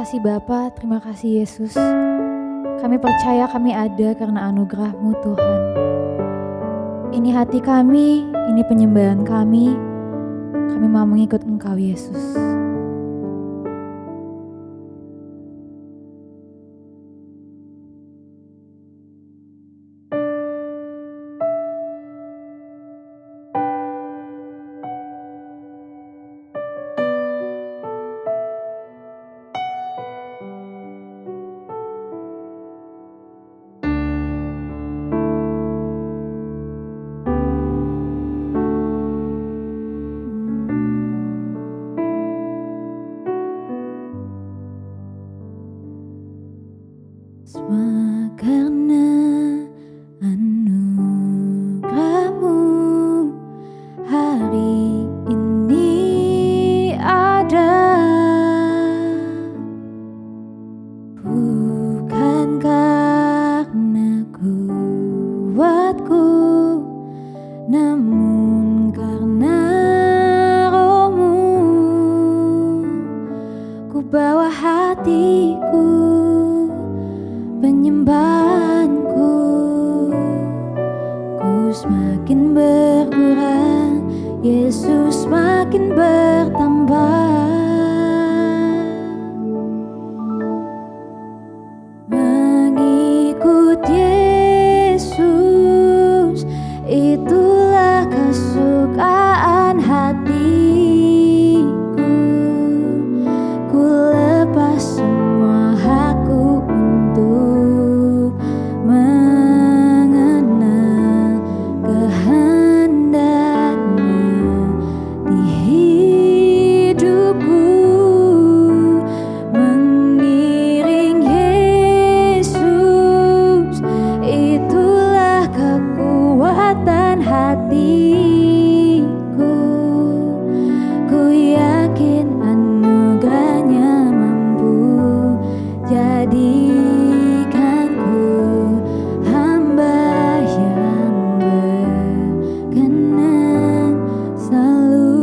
kasih Bapa, terima kasih Yesus. Kami percaya kami ada karena anugerah-Mu Tuhan. Ini hati kami, ini penyembahan kami. Kami mau mengikut Engkau Yesus. Semua karena anugerah-Mu hari ini ada, bukan karena kuatku, namun karena Roh-Mu. Ku bawa hatiku, penyembahanku, ku semakin berkurang, Yesus semakin bertambah. Mengikut Yesus, itulah kesukaan hatiku. Ku lepas semua hakku untuk mengenal kehendak-Nya di hidupku. Mengiring Yesus, itulah kekuatan hatiku. Ku yakin anugerah-Nya mampu jadikanku hamba yang berkenan selalu.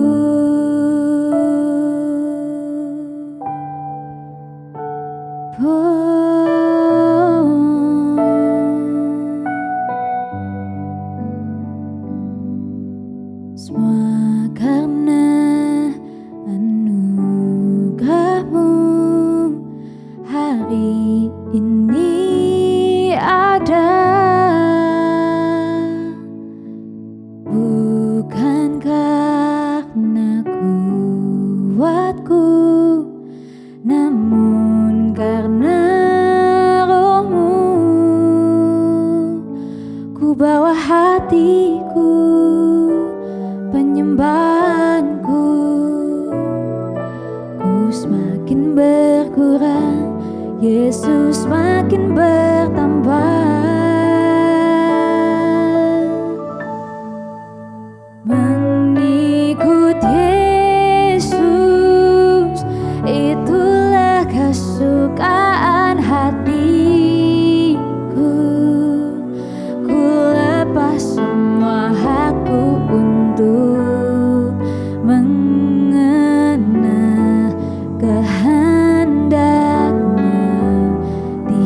Semua karena anugerah-Mu hari ini ada, bukan karena kuatku, namun karena Roh-Mu. Ku bawa hatiku, penyembahanku, ku semakin berkurang, Yesus semakin bertambah. Mengikut Yesus, itulah kesukaan hatiku. Ku lepas semua hakku untuk mengenal kehendak-Nya di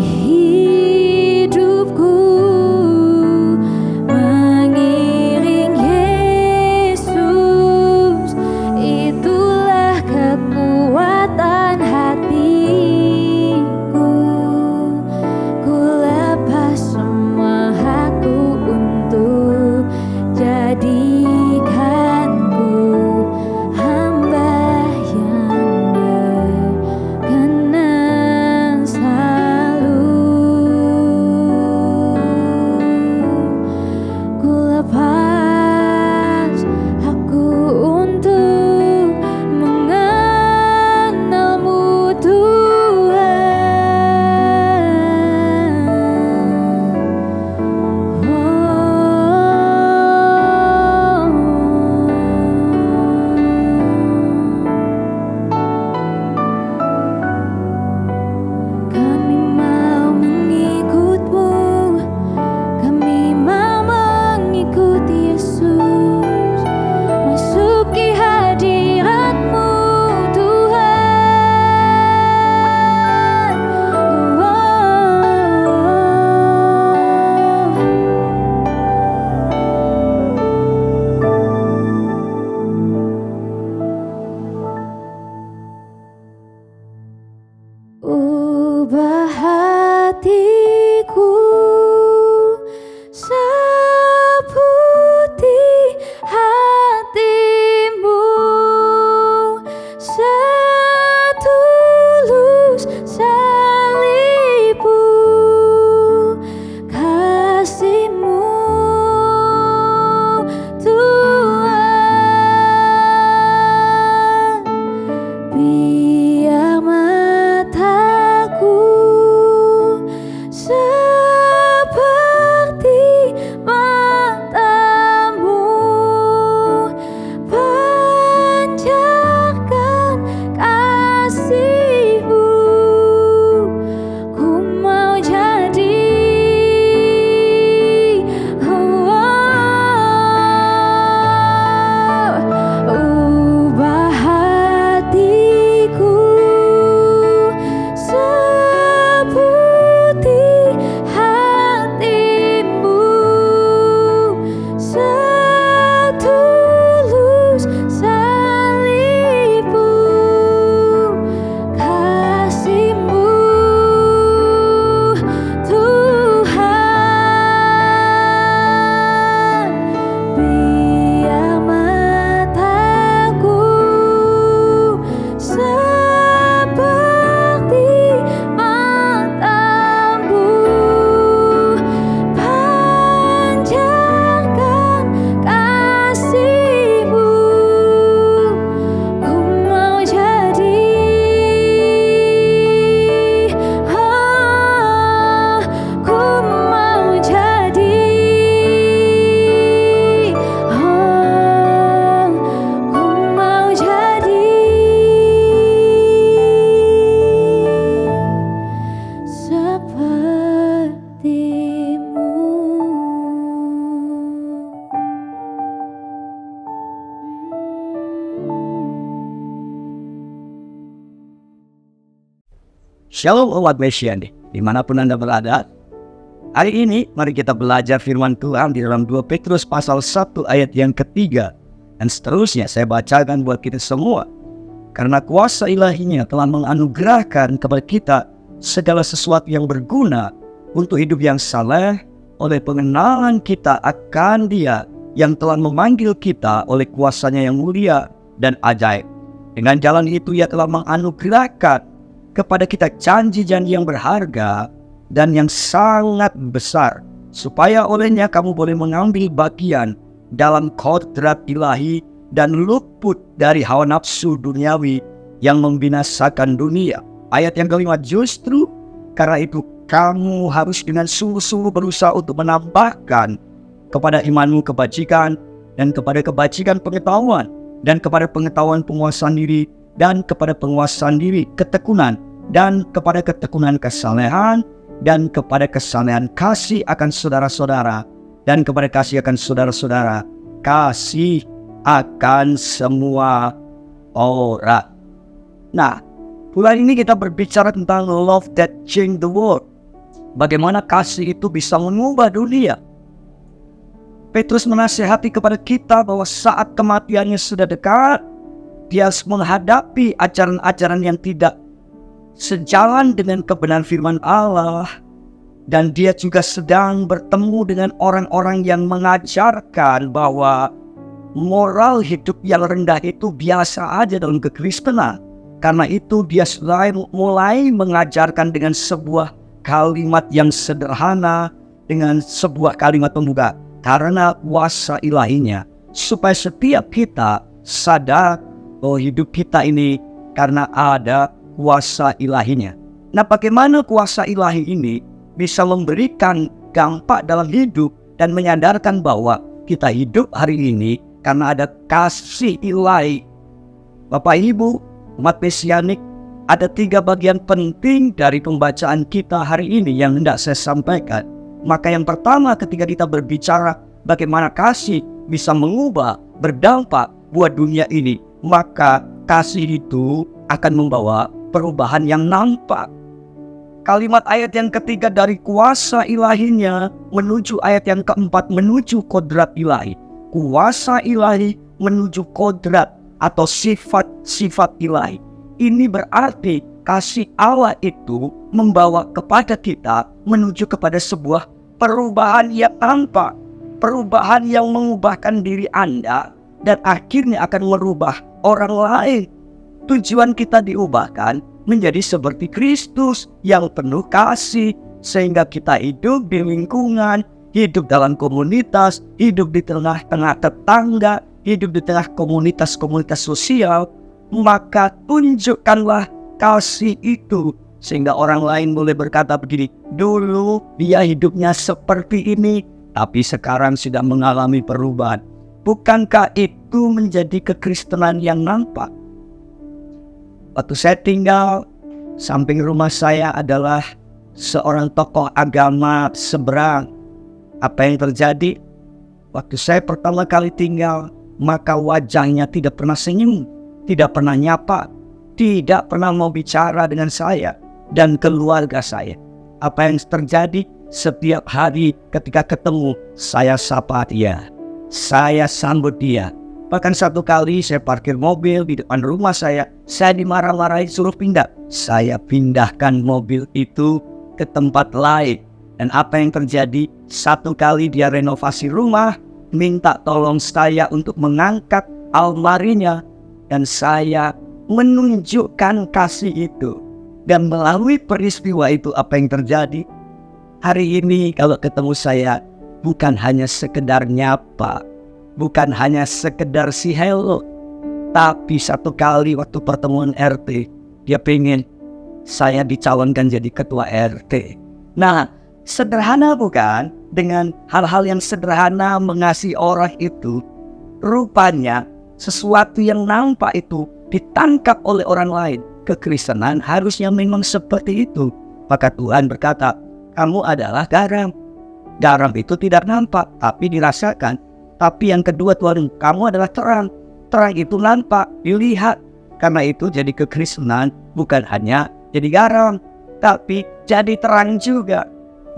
Shalom umat Mesiani, dimanapun Anda berada. Hari ini mari kita belajar firman Tuhan di dalam 2 Petrus pasal 1 ayat yang ketiga. Dan seterusnya saya bacakan buat kita semua. Karena kuasa ilahinya telah menganugerahkan kepada kita segala sesuatu yang berguna untuk hidup yang saleh oleh pengenalan kita akan Dia yang telah memanggil kita oleh kuasanya yang mulia dan ajaib. Dengan jalan itu Ia telah menganugerahkan kepada kita janji-janji yang berharga dan yang sangat besar, supaya olehnya kamu boleh mengambil bagian dalam kodrat ilahi dan luput dari hawa nafsu duniawi yang membinasakan dunia. Ayat yang kelima, justru karena itu kamu harus dengan sungguh-sungguh berusaha untuk menambahkan kepada imanmu kebajikan, dan kepada kebajikan pengetahuan, dan kepada pengetahuan penguasaan diri, dan kepada penguasaan diri ketekunan, dan kepada ketekunan kesalehan, dan kepada kesalehan kasih akan saudara-saudara, dan kepada kasih akan saudara-saudara kasih akan semua orang. Nah, bulan ini kita berbicara tentang love that change the world. Bagaimana kasih itu bisa mengubah dunia. Petrus menasihati kepada kita bahwa saat kematiannya sudah dekat, dia harus menghadapi ajaran-ajaran yang tidak sejalan dengan kebenaran firman Allah, dan dia juga sedang bertemu dengan orang-orang yang mengajarkan bahwa moral hidup yang rendah itu biasa aja dalam kekristenan. Karena itu dia mulai mengajarkan dengan sebuah kalimat yang sederhana, dengan sebuah kalimat pembuka, karena kuasa ilahinya, supaya setiap kita sadar bahwa hidup kita ini karena ada kuasa ilahinya. Nah, bagaimana kuasa ilahi ini bisa memberikan dampak dalam hidup dan menyadarkan bahwa kita hidup hari ini karena ada kasih ilahi. Bapak Ibu, umat Mesianik, ada 3 bagian penting dari pembacaan kita hari ini yang hendak saya sampaikan. Maka yang pertama, ketika kita berbicara bagaimana kasih bisa mengubah, berdampak buat dunia ini, maka kasih itu akan membawa perubahan yang nampak. Kalimat ayat yang ketiga dari kuasa ilahinya menuju ayat yang keempat menuju kodrat ilahi. Kuasa ilahi menuju kodrat atau sifat-sifat ilahi. Ini berarti kasih Allah itu membawa kepada kita menuju kepada sebuah perubahan yang nampak. Perubahan yang mengubahkan diri Anda dan akhirnya akan merubah orang lain. Tujuan kita diubahkan menjadi seperti Kristus yang penuh kasih, sehingga kita hidup di lingkungan, hidup dalam komunitas, hidup di tengah-tengah tetangga, hidup di tengah komunitas-komunitas sosial. Maka tunjukkanlah kasih itu, sehingga orang lain boleh berkata begini, dulu dia hidupnya seperti ini, tapi sekarang sudah mengalami perubahan. Bukankah itu menjadi kekristenan yang nampak? Waktu saya tinggal, samping rumah saya adalah seorang tokoh agama seberang. Apa yang terjadi? Waktu saya pertama kali tinggal, maka wajahnya tidak pernah senyum, tidak pernah nyapa, tidak pernah mau bicara dengan saya dan keluarga saya. Apa yang terjadi? Setiap hari ketika ketemu, saya sapa dia, saya sambut dia. Bahkan satu kali saya parkir mobil di depan rumah saya dimarah-marahin suruh pindah. Saya pindahkan mobil itu ke tempat lain. Dan apa yang terjadi? Satu kali dia renovasi rumah, minta tolong saya untuk mengangkat almarinya. Dan saya menunjukkan kasih itu. Dan melalui peristiwa itu apa yang terjadi? Hari ini kalau ketemu saya, bukan hanya sekedar nyapa, bukan hanya sekedar si hello, tapi satu kali waktu pertemuan RT, dia pengen saya dicalonkan jadi ketua RT. Nah, sederhana bukan? Dengan hal-hal yang sederhana mengasihi orang itu, rupanya sesuatu yang nampak itu ditangkap oleh orang lain. Kekristenan harusnya memang seperti itu. Maka Tuhan berkata, kamu adalah garam. Garam itu tidak nampak, tapi dirasakan. Tapi yang kedua, Tuhan, kamu adalah terang. Terang itu nampak, dilihat. Karena itu jadi kekristenan bukan hanya jadi garam, tapi jadi terang juga.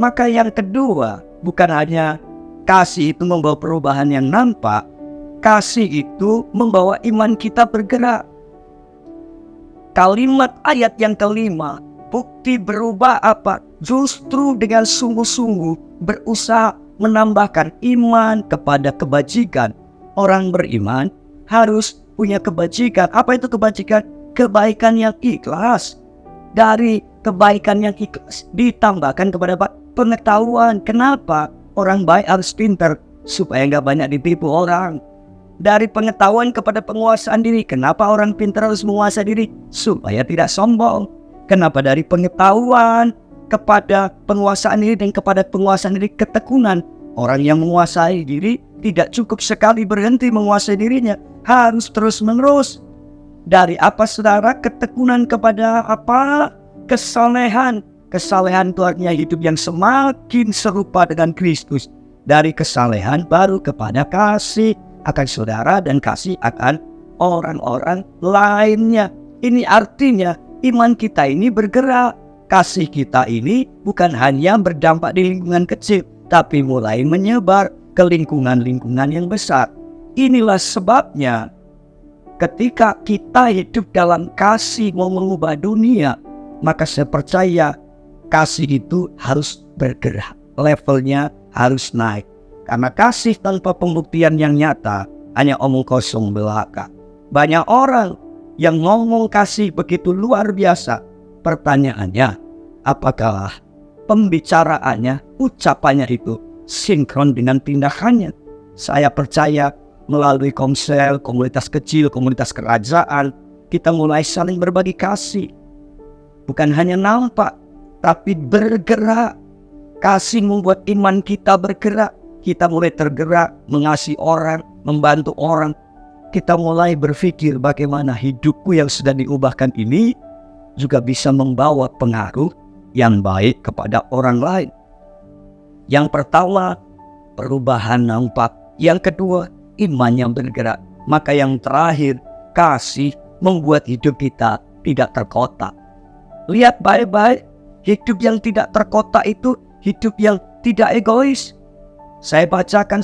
Maka yang kedua, bukan hanya kasih itu membawa perubahan yang nampak, kasih itu membawa iman kita bergerak. Kalimat ayat yang kelima, bukti berubah apa? Justru dengan sungguh-sungguh berusaha menambahkan iman kepada kebajikan. Orang beriman harus punya kebajikan. Apa itu kebajikan? Kebaikan yang ikhlas. Dari kebaikan yang ikhlas ditambahkan kepada pengetahuan. Kenapa? Orang baik harus pintar supaya nggak banyak ditipu orang. Dari pengetahuan kepada penguasaan diri. Kenapa orang pintar harus menguasai diri? Supaya tidak sombong. Kenapa? Dari pengetahuan kepada penguasaan diri dan kepada penguasaan diri ketekunan. Orang yang menguasai diri tidak cukup sekali berhenti menguasai dirinya, harus terus menerus. Dari apa saudara? Ketekunan kepada apa? Kesalehan. Kesalehan itu artinya hidup yang semakin serupa dengan Kristus. Dari kesalehan baru kepada kasih akan saudara dan kasih akan orang-orang lainnya. Ini artinya iman kita ini bergerak. Kasih kita ini bukan hanya berdampak di lingkungan kecil, tapi mulai menyebar ke lingkungan-lingkungan yang besar. Inilah sebabnya ketika kita hidup dalam kasih mau mengubah dunia, maka saya percaya kasih itu harus bergerak. Levelnya harus naik. Karena kasih tanpa pembuktian yang nyata hanya omong kosong belaka. Banyak orang yang ngomong kasih begitu luar biasa. Pertanyaannya, apakah pembicaraannya, ucapannya itu sinkron dengan tindakannya? Saya percaya melalui komsel, komunitas kecil, komunitas kerajaan, kita mulai saling berbagi kasih. Bukan hanya nampak, tapi bergerak. Kasih membuat iman kita bergerak. Kita mulai tergerak mengasihi orang, membantu orang. Kita mulai berpikir bagaimana hidupku yang sudah diubahkan ini juga bisa membawa pengaruh yang baik kepada orang lain. Yang pertama, perubahan nampak. Yang kedua, iman yang bergerak. Maka yang terakhir, kasih membuat hidup kita tidak terkotak. Lihat baik-baik, hidup yang tidak terkotak itu hidup yang tidak egois. Saya bacakan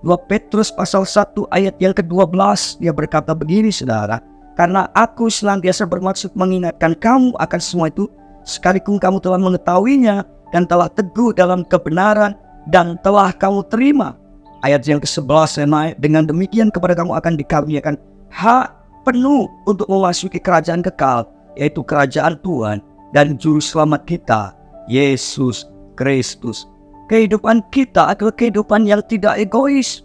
2 Petrus pasal 1 ayat yang ke-12. Dia berkata begini saudara, karena aku senantiasa bermaksud mengingatkan kamu akan semua itu, sekalipun kamu telah mengetahuinya dan telah teguh dalam kebenaran dan telah kamu terima. Ayat yang ke-11 saya naik, dengan demikian kepada kamu akan dikaruniakan hak penuh untuk memasuki kerajaan kekal, yaitu kerajaan Tuhan dan juru selamat kita, Yesus Kristus. Kehidupan kita adalah kehidupan yang tidak egois.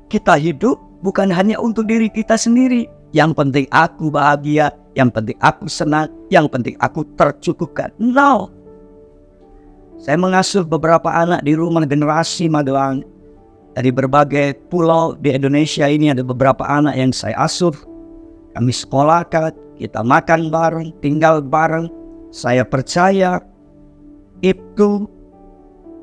Kita hidup bukan hanya untuk diri kita sendiri. Yang penting aku bahagia, yang penting aku senang, yang penting aku tercukupkan. No. Saya mengasuh beberapa anak di rumah generasi Magelang. Dari berbagai pulau di Indonesia ini ada beberapa anak yang saya asuh. Kami sekolahkan, kita makan bareng, tinggal bareng. Saya percaya itu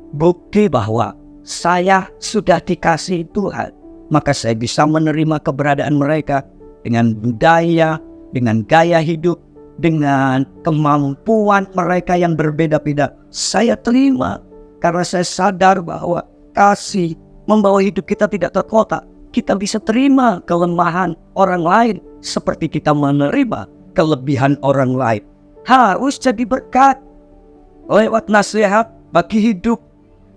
bukti bahwa saya sudah dikasihi Tuhan. Maka saya bisa menerima keberadaan mereka dengan budaya, dengan gaya hidup, dengan kemampuan mereka yang berbeda-beda. Saya terima karena saya sadar bahwa kasih membawa hidup kita tidak terkotak. Kita bisa terima kelemahan orang lain seperti kita menerima kelebihan orang lain. Harus jadi berkat lewat nasihat bagi hidup.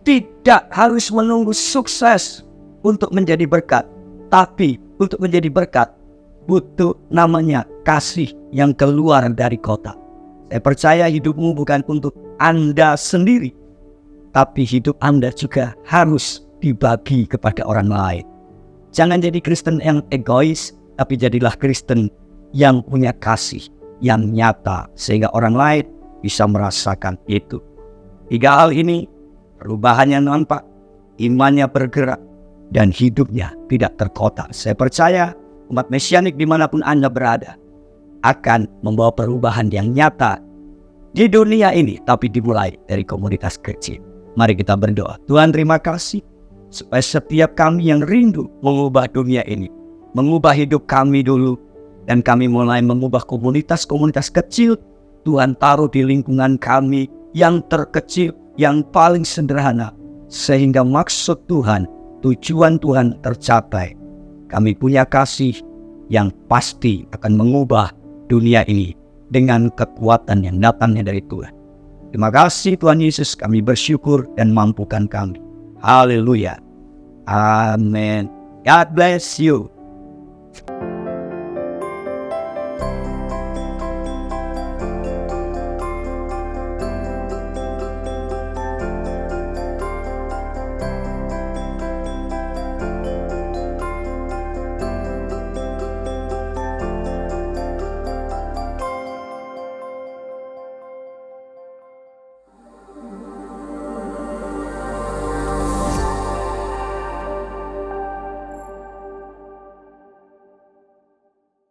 Tidak harus menunggu sukses untuk menjadi berkat. Tapi untuk menjadi berkat butuh namanya kasih yang keluar dari kotak. Saya percaya hidupmu bukan untuk Anda sendiri, tapi hidup Anda juga harus dibagi kepada orang lain. Jangan jadi Kristen yang egois, tapi jadilah Kristen yang punya kasih yang nyata sehingga orang lain bisa merasakan itu. 3 hal ini, perubahannya nampak, imannya bergerak, dan hidupnya tidak terkotak. Saya percaya umat Mesianik dimanapun Anda berada akan membawa perubahan yang nyata di dunia ini, tapi dimulai dari komunitas kecil. Mari kita berdoa. Tuhan, terima kasih supaya setiap kami yang rindu mengubah dunia ini, mengubah hidup kami dulu, dan kami mulai mengubah komunitas-komunitas kecil Tuhan taruh di lingkungan kami yang terkecil, yang paling sederhana, sehingga maksud Tuhan, tujuan Tuhan tercapai. Kami punya kasih yang pasti akan mengubah dunia ini dengan kekuatan yang datangnya dari Tuhan. Terima kasih Tuhan Yesus, kami bersyukur dan mampukan kami. Haleluya. Amin. God bless you.